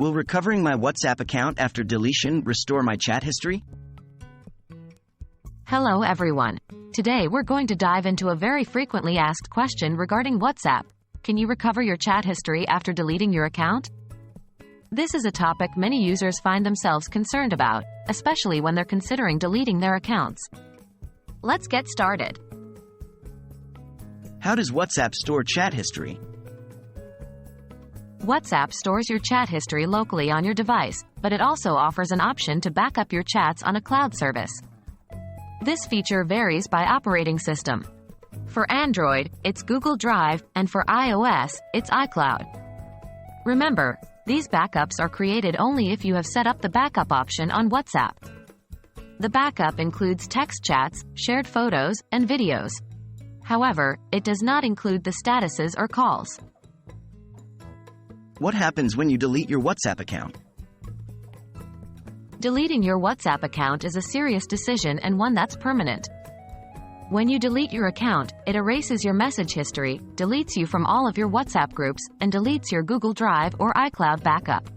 Will recovering my WhatsApp account after deletion restore my chat history? Hello everyone. Today we're going to dive into a very frequently asked question regarding WhatsApp. Can you recover your chat history after deleting your account? This is a topic many users find themselves concerned about, especially when they're considering deleting their accounts. Let's get started. How does WhatsApp store chat history? WhatsApp stores your chat history locally on your device, but it also offers an option to back up your chats on a cloud service. This feature varies by operating system. For Android, it's Google Drive, and for iOS, it's iCloud. Remember, these backups are created only if you have set up the backup option on WhatsApp. The backup includes text chats, shared photos, and videos. However, it does not include the statuses or calls. What happens when you delete your WhatsApp account? Deleting your WhatsApp account is a serious decision and one that's permanent. When you delete your account, it erases your message history, deletes you from all of your WhatsApp groups, and deletes your Google Drive or iCloud backup.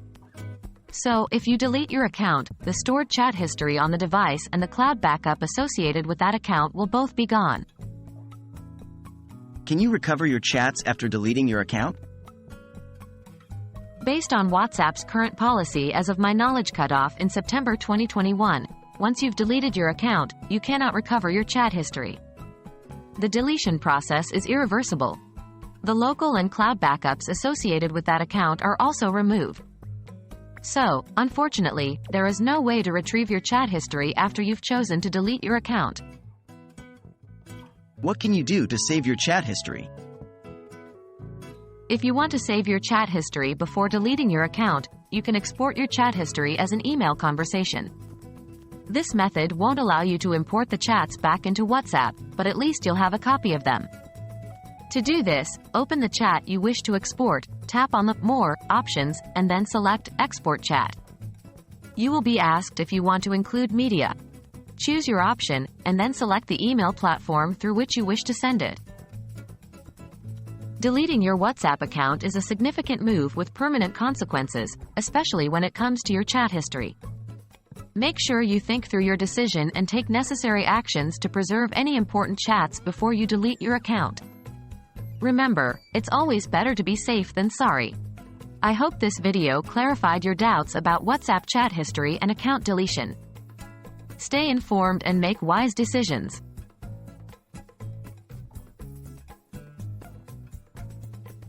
So, if you delete your account, the stored chat history on the device and the cloud backup associated with that account will both be gone. Can you recover your chats after deleting your account? Based on WhatsApp's current policy as of my knowledge cutoff in September 2021, once you've deleted your account, you cannot recover your chat history. The deletion process is irreversible. The local and cloud backups associated with that account are also removed. So, unfortunately, there is no way to retrieve your chat history after you've chosen to delete your account. What can you do to save your chat history? If you want to save your chat history before deleting your account, you can export your chat history as an email conversation. This method won't allow you to import the chats back into WhatsApp, but at least you'll have a copy of them. To do this, open the chat you wish to export, tap on the More options, and then select Export Chat. You will be asked if you want to include media. Choose your option, and then select the email platform through which you wish to send it. Deleting your WhatsApp account is a significant move with permanent consequences, especially when it comes to your chat history. Make sure you think through your decision and take necessary actions to preserve any important chats before you delete your account. Remember, it's always better to be safe than sorry. I hope this video clarified your doubts about WhatsApp chat history and account deletion. Stay informed and make wise decisions.